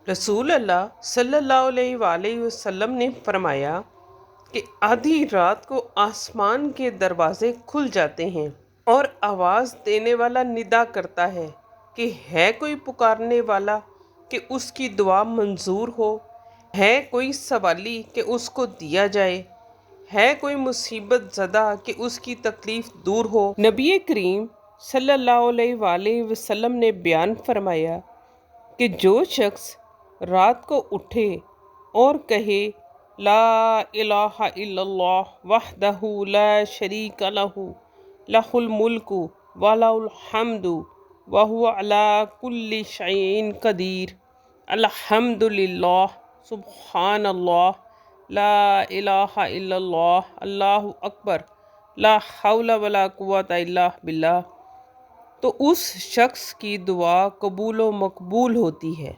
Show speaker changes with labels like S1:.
S1: रसूल अल्लाह सल्लल्लाहु अलैहि वसल्लम ने फरमाया कि आधी रात को आसमान के दरवाजे खुल जाते हैं और आवाज़ देने वाला निदा करता है कि है कोई पुकारने वाला कि उसकी दुआ मंजूर हो, है कोई सवाली कि उसको दिया जाए, है कोई मुसीबत ज़दा कि उसकी तकलीफ़ दूर हो। नबी करीम सल्लल्लाहु अलैहि वसल्लम ने बयान फरमाया कि जो शख्स रात को उठे और कहे ला इलाहा इल्लल्लाह वहदहु ला शरीक लहू लहुल मुल्कु वलहुल हम्दु वहुवा अला कुल्लि शैइन कदीर अल्हम्दुलिल्लाह सुब्हानल्लाह ला इलाहा इल्लल्लाह अल्लाहु अकबर ला हौला वला कुव्वता इल्ला बिल्लाह, तो उस शख्स की दुआ कबूल व मकबूल होती है।